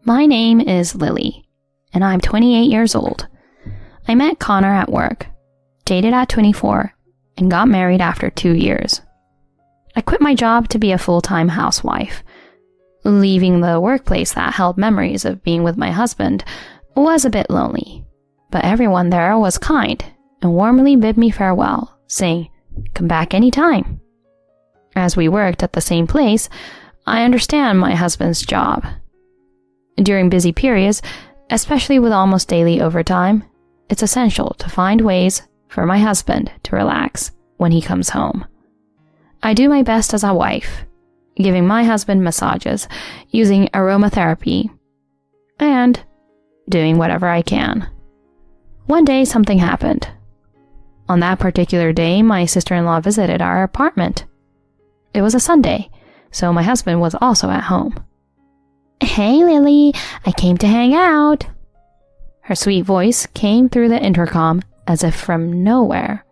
My name is Lily, and I'm 28 years old. I met Connor at work, dated at 24, and got married after 2 years. I quit my job to be a full-time housewife. Leaving the workplace that held memories of being with my husband was a bit lonely, but everyone there was kind and warmly bid me farewell, saying, "Come back anytime." As we worked at the same place, I understand my husband's job. During busy periods, especially with almost daily overtime, it's essential to find ways for my husband to relax when he comes home. I do my best as a wife, giving my husband massages, using aromatherapy, and doing whatever I can. One day, something happened. On that particular day, my sister-in-law visited our apartment. It was a Sunday, so my husband was also at home. "Hey, Lily, I came to hang out." Her sweet voice came through the intercom as if from nowhere.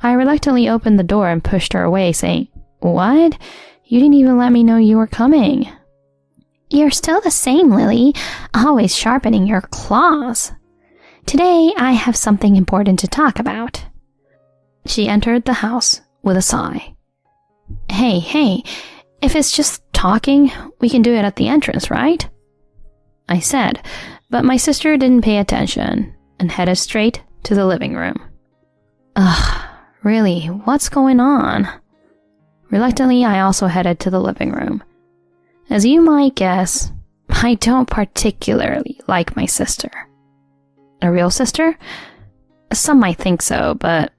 I reluctantly opened the door and pushed her away, saying, "What? You didn't even let me know you were coming." "You're still the same, Lily, always sharpening your claws. Today, I have something important to talk about." She entered the house with a sigh. Hey, if it's just talking, we can do it at the entrance, right?" I said, but my sister didn't pay attention and headed straight to the living room. Ugh, really, what's going on? Reluctantly, I also headed to the living room. As you might guess, I don't particularly like my sister. A real sister? Some might think so, but,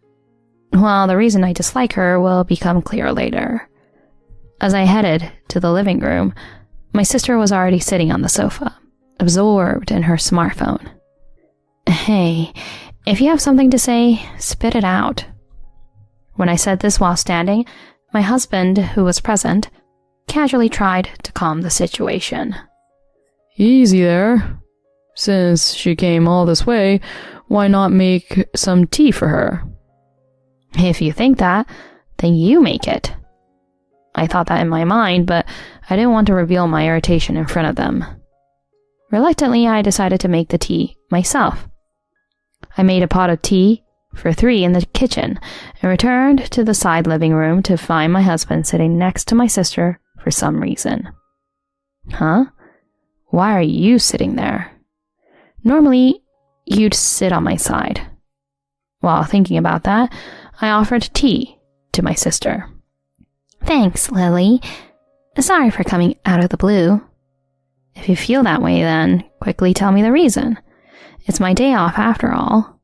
well, the reason I dislike her will become clear later. As I headed to the living room, my sister was already sitting on the sofa, absorbed in her smartphone. "Hey, if you have something to say, spit it out." When I said this while standing, my husband, who was present, casually tried to calm the situation. "Easy there. Since she came all this way, why not make some tea for her?" "If you think that, then you make it." I thought that in my mind, but I didn't want to reveal my irritation in front of them. Reluctantly, I decided to make the tea myself. I made a pot of tea for 3 in the kitchen and returned to the side living room to find my husband sitting next to my sister for some reason. "Huh? Why are you sitting there? Normally, you'd sit on my side." While thinking about that, I offered tea to my sister. "Thanks, Lily. Sorry for coming out of the blue." "If you feel that way, then quickly tell me the reason. It's my day off after all."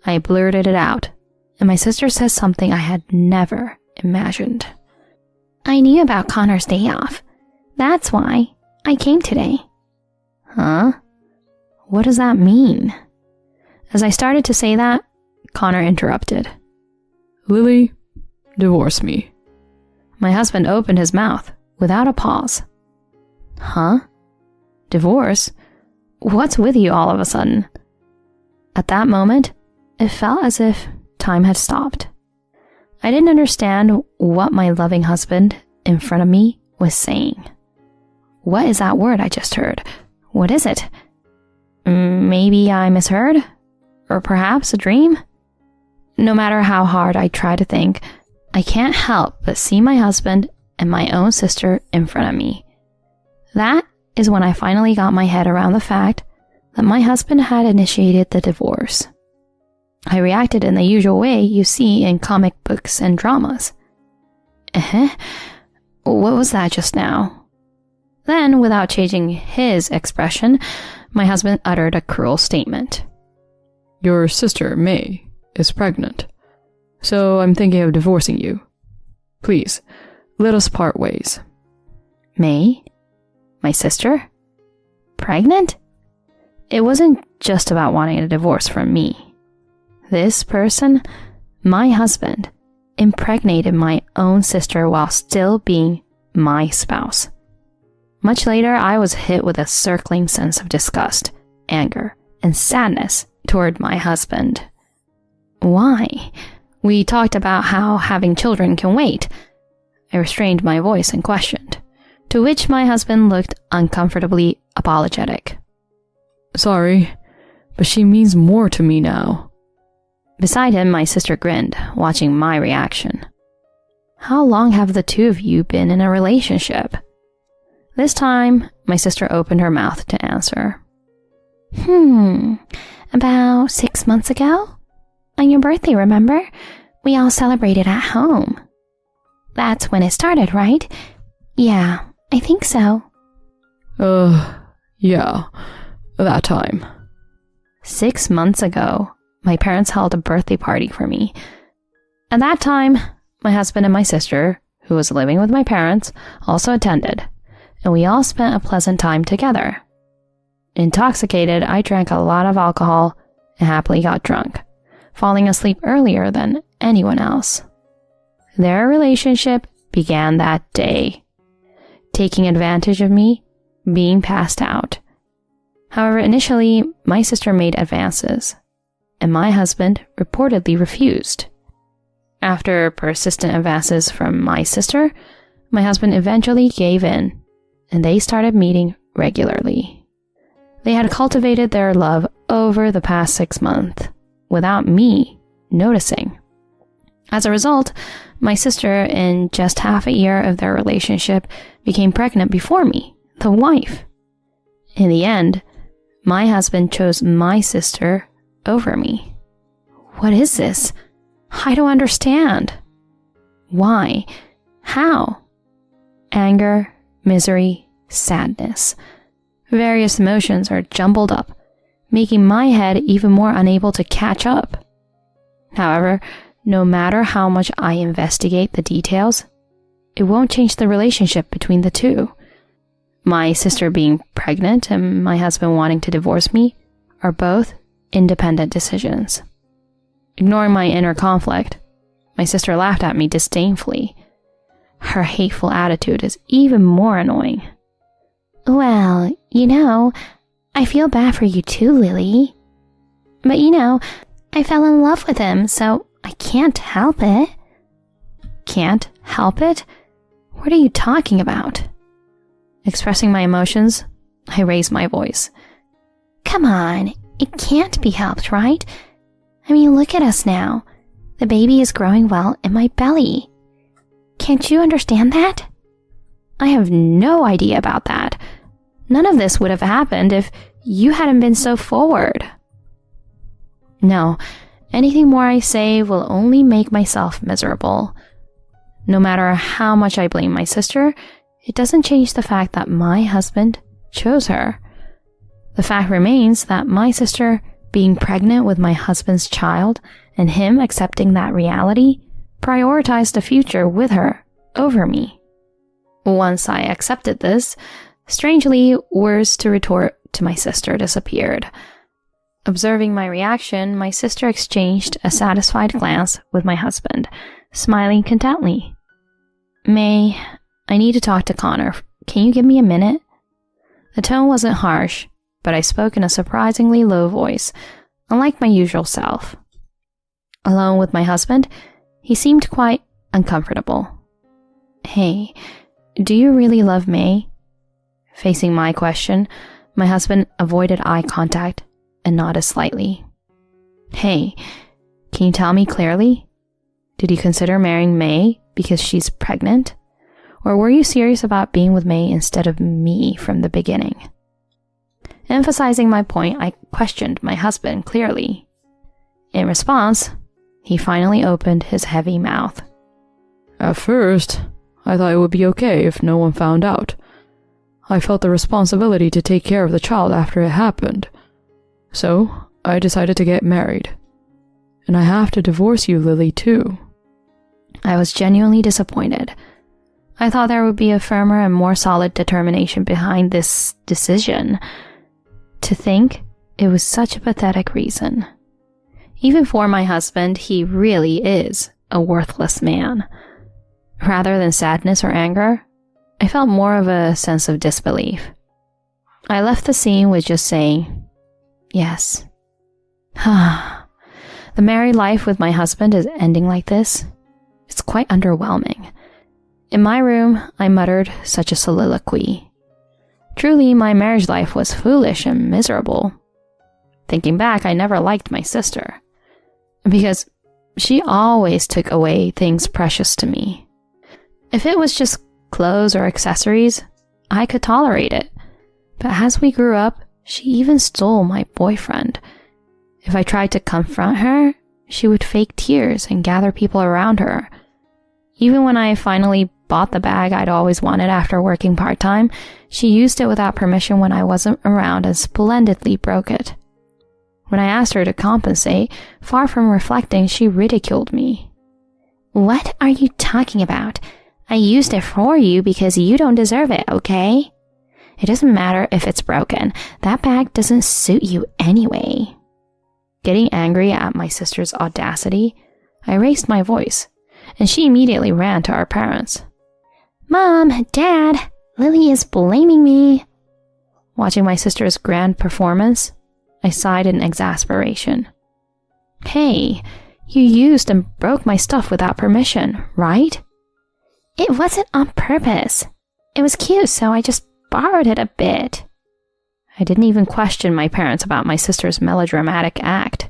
I blurted it out, and my sister said something I had never imagined. "I knew about Connor's day off. That's why I came today." "Huh? What does that mean?" As I started to say that, Connor interrupted. "Lily, divorce me." My husband opened his mouth without a pause. "Huh? Divorce? What's with you all of a sudden?" At that moment, it felt as if time had stopped. I didn't understand what my loving husband in front of me was saying. What is that word I just heard? What is it? Maybe I misheard? Or perhaps a dream? No matter how hard I try to think, I can't help but see my husband and my own sister in front of me. That is when I finally got my head around the fact that my husband had initiated the divorce. I reacted in the usual way you see in comic books and dramas. What was that just now? Then, without changing his expression, my husband uttered a cruel statement. "Your sister, May, is pregnant, so I'm thinking of divorcing you. Please, let us part ways." May? My sister? Pregnant? It wasn't just about wanting a divorce from me. This person, my husband, impregnated my own sister while still being my spouse. Much later, I was hit with a circling sense of disgust, anger, and sadness toward my husband. Why? We talked about how having children can wait. I restrained my voice and questioned, To which my husband looked uncomfortably apologetic. Sorry, but she means more to me now. Beside him, my sister grinned, watching my reaction. How long have the two of you been in a relationship? This time, my sister opened her mouth to answer. About 6 months ago? On your birthday, remember? We all celebrated at home. That's when it started, right? Yeah, I think so. Yeah, that time. 6 months ago, my parents held a birthday party for me. At that time, my husband and my sister, who was living with my parents, also attended, and we all spent a pleasant time together. Intoxicated, I drank a lot of alcohol and happily got drunk, falling asleep earlier than anyone else. Their relationship began that day, taking advantage of me being passed out. However, initially, my sister made advances, and my husband reportedly refused. After persistent advances from my sister, my husband eventually gave in, and they started meeting regularly. They had cultivated their love over the past 6 months, without me noticing. As a result, my sister, in just half a year of their relationship, became pregnant before me, the wife. In the end, my husband chose my sister over me. What is this? I don't understand. Why? How? Anger, misery, sadness. Various emotions are jumbled up, making my head even more unable to catch up. However, no matter how much I investigate the details, it won't change the relationship between the two. My sister being pregnant and my husband wanting to divorce me are both independent decisions. Ignoring my inner conflict, my sister laughed at me disdainfully. Her hateful attitude is even more annoying. Well, I feel bad for you too, Lily. But I fell in love with him, so I can't help it. Can't help it? What are you talking about? Expressing my emotions, I raised my voice. Come on, it can't be helped, right? I mean, look at us now. The baby is growing well in my belly. Can't you understand that? I have no idea about that. None of this would have happened if you hadn't been so forward. No, anything more I say will only make myself miserable. No matter how much I blame my sister, it doesn't change the fact that my husband chose her. The fact remains that my sister being pregnant with my husband's child and him accepting that reality prioritized the future with her over me. Once I accepted this, strangely, words to retort to my sister disappeared. Observing my reaction, my sister exchanged a satisfied glance with my husband, smiling contently. May, I need to talk to Connor. Can you give me a minute? The tone wasn't harsh, but I spoke in a surprisingly low voice, unlike my usual self. Alone with my husband, he seemed quite uncomfortable. Hey, do you really love May? Facing my question, my husband avoided eye contact and nodded slightly. Hey, can you tell me clearly? Did you consider marrying May because she's pregnant? Or were you serious about being with May instead of me from the beginning? Emphasizing my point, I questioned my husband clearly. In response, he finally opened his heavy mouth. At first, I thought it would be okay if no one found out. I felt the responsibility to take care of the child after it happened. So, I decided to get married. And I have to divorce you, Lily, too. I was genuinely disappointed. I thought there would be a firmer and more solid determination behind this decision. To think it was such a pathetic reason. Even for my husband, he really is a worthless man. Rather than sadness or anger, I felt more of a sense of disbelief. I left the scene with just saying, yes. The married life with my husband is ending like this. It's quite underwhelming. In my room, I muttered such a soliloquy. Truly, my marriage life was foolish and miserable. Thinking back, I never liked my sister, because she always took away things precious to me. If it was just clothes or accessories, I could tolerate it. But as we grew up, she even stole my boyfriend. If I tried to confront her, she would fake tears and gather people around her. Even when I finally bought the bag I'd always wanted after working part-time, she used it without permission when I wasn't around and splendidly broke it. When I asked her to compensate, far from reflecting, she ridiculed me. "What are you talking about? I used it for you because you don't deserve it, okay? It doesn't matter if it's broken. That bag doesn't suit you anyway." Getting angry at my sister's audacity, I raised my voice, and she immediately ran to our parents. "Mom, Dad, Lily is blaming me." Watching my sister's grand performance, I sighed in exasperation. "Hey, you used and broke my stuff without permission, right?" "It wasn't on purpose. It was cute, so I just borrowed it a bit." I didn't even question my parents about my sister's melodramatic act.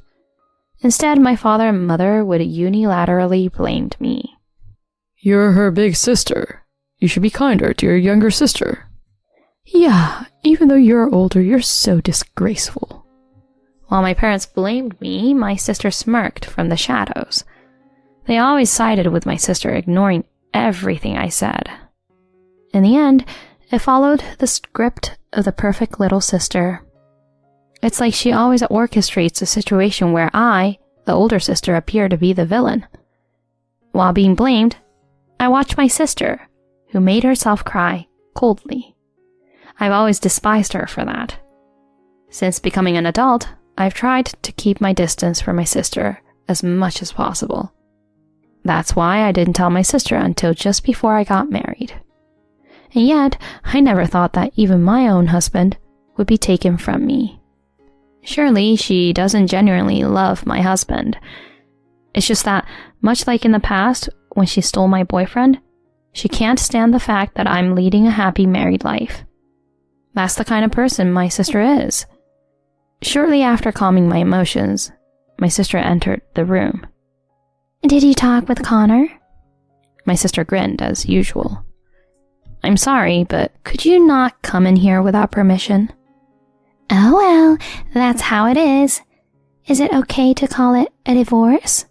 Instead, my father and mother would unilaterally blame me. "You're her big sister. You should be kinder to your younger sister." "Yeah, even though you're older, you're so disgraceful." While my parents blamed me, my sister smirked from the shadows. They always sided with my sister, ignoring everything I said. In the end, it followed the script of the perfect little sister. It's like she always orchestrates a situation where I, the older sister, appear to be the villain. While being blamed, I watched my sister, who made herself cry coldly. I've always despised her for that. Since becoming an adult, I've tried to keep my distance from my sister as much as possible. That's why I didn't tell my sister until just before I got married. And yet, I never thought that even my own husband would be taken from me. Surely, she doesn't genuinely love my husband. It's just that, much like in the past, when she stole my boyfriend, she can't stand the fact that I'm leading a happy married life. That's the kind of person my sister is. Shortly after calming my emotions, my sister entered the room. "Did you talk with Connor?" My sister grinned as usual. "I'm sorry, but could you not come in here without permission?" "Oh well, that's how it is. Is it okay to call it a divorce?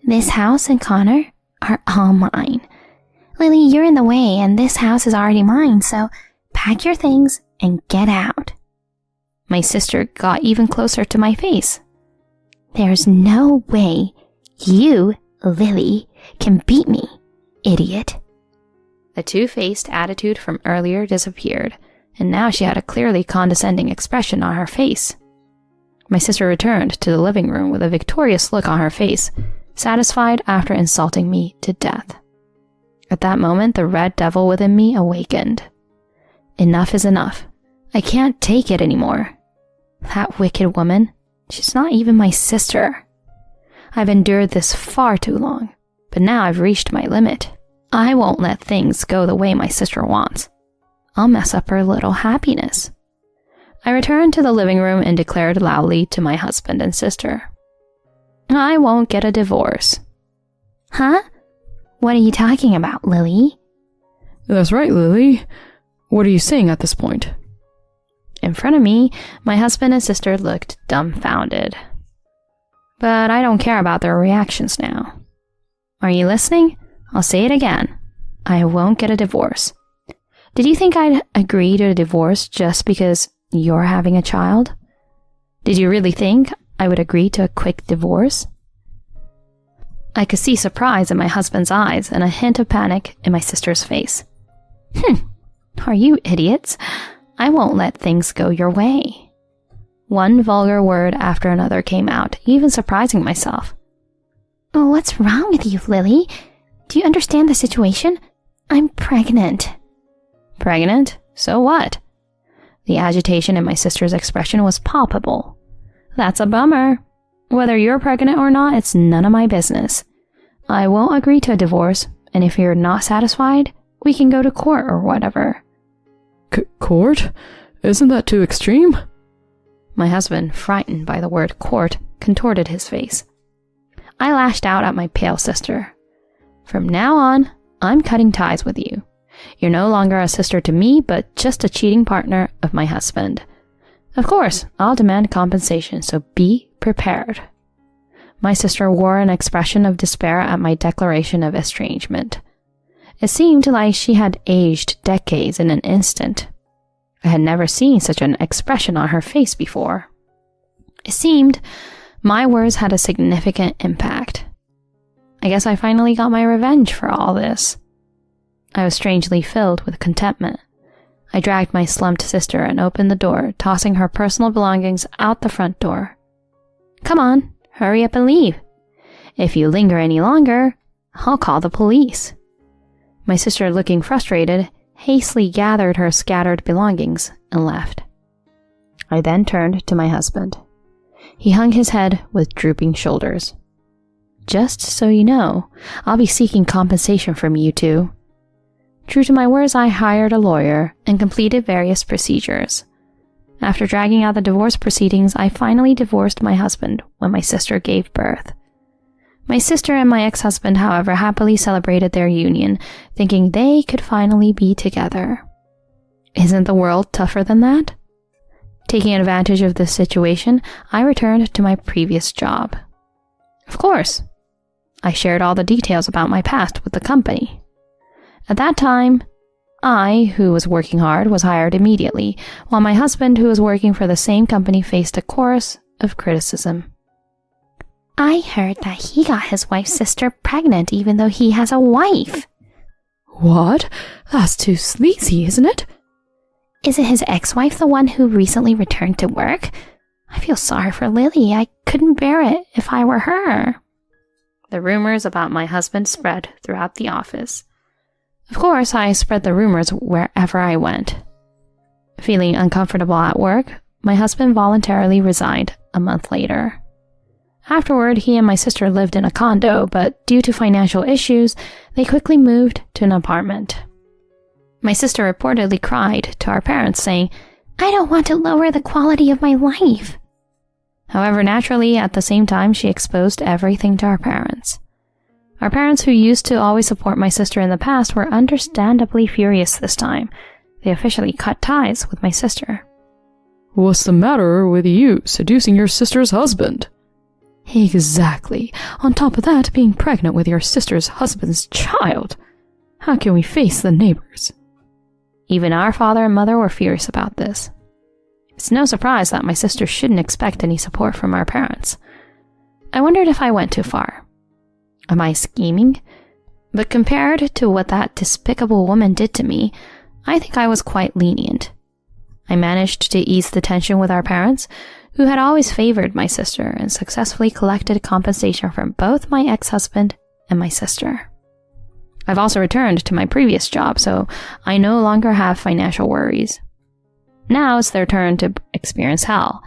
This house and Connor are all mine. Lily, you're in the way and this house is already mine, so pack your things and get out." My sister got even closer to my face. "There's no way you, Lily, can beat me, idiot." The two-faced attitude from earlier disappeared, and now she had a clearly condescending expression on her face. My sister returned to the living room with a victorious look on her face, satisfied after insulting me to death. At that moment, the red devil within me awakened. Enough is enough. I can't take it anymore. That wicked woman, she's not even my sister. I've endured this far too long, but now I've reached my limit. I won't let things go the way my sister wants. I'll mess up her little happiness. I returned to the living room and declared loudly to my husband and sister, "I won't get a divorce." "Huh? What are you talking about, Lily?" "That's right, Lily. What are you saying at this point?" In front of me, my husband and sister looked dumbfounded. But I don't care about their reactions now. Are you listening? I'll say it again. I won't get a divorce. Did you think I'd agree to a divorce just because you're having a child? Did you really think I would agree to a quick divorce? I could see surprise in my husband's eyes and a hint of panic in my sister's face. Are you idiots? I won't let things go your way. One vulgar word after another came out, even surprising myself. "Oh, what's wrong with you, Lily? Do you understand the situation? I'm pregnant." "Pregnant? So what?" The agitation in my sister's expression was palpable. "That's a bummer. Whether you're pregnant or not, it's none of my business. I won't agree to a divorce, and if you're not satisfied, we can go to court or whatever." Court? Isn't that too extreme? My husband, frightened by the word court, contorted his face. I lashed out at my pale sister. "From now on, I'm cutting ties with you. You're no longer a sister to me, but just a cheating partner of my husband. Of course, I'll demand compensation, so be prepared." My sister wore an expression of despair at my declaration of estrangement. It seemed like she had aged decades in an instant. I had never seen such an expression on her face before. It seemed my words had a significant impact. I guess I finally got my revenge for all this. I was strangely filled with contentment. I dragged my slumped sister and opened the door, tossing her personal belongings out the front door. "Come on, hurry up and leave. If you linger any longer, I'll call the police." My sister, looking frustrated, hastily gathered her scattered belongings and left. I then turned to my husband. He hung his head with drooping shoulders. "Just so you know, I'll be seeking compensation from you two." True to my words, I hired a lawyer and completed various procedures. After dragging out the divorce proceedings, I finally divorced my husband when my sister gave birth. My sister and my ex-husband, however, happily celebrated their union, thinking they could finally be together. Isn't the world tougher than that? Taking advantage of this situation, I returned to my previous job. Of course, I shared all the details about my past with the company. At that time, I, who was working hard, was hired immediately, while my husband, who was working for the same company, faced a chorus of criticism. "I heard that he got his wife's sister pregnant even though he has a wife." What? That's too sleazy, isn't it? "Isn't his ex-wife the one who recently returned to work? I feel sorry for Lily. I couldn't bear it if I were her." The rumors about my husband spread throughout the office. Of course, I spread the rumors wherever I went. Feeling uncomfortable at work, my husband voluntarily resigned a month later. Afterward, he and my sister lived in a condo, but due to financial issues, they quickly moved to an apartment. My sister reportedly cried to our parents, saying, "I don't want to lower the quality of my life." However, naturally, at the same time, she exposed everything to our parents. Our parents, who used to always support my sister in the past, were understandably furious this time. They officially cut ties with my sister. "What's the matter with you seducing your sister's husband?" "Exactly. On top of that, being pregnant with your sister's husband's child. How can we face the neighbors?" Even our father and mother were furious about this. It's no surprise that my sister shouldn't expect any support from our parents. I wondered if I went too far. Am I scheming? But compared to what that despicable woman did to me, I think I was quite lenient. I managed to ease the tension with our parents, who had always favored my sister, and successfully collected compensation from both my ex-husband and my sister. I've also returned to my previous job, so I no longer have financial worries. Now it's their turn to experience hell.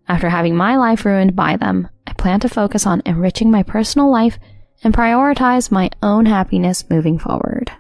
After having my life ruined by them, I plan to focus on enriching my personal life and prioritize my own happiness moving forward.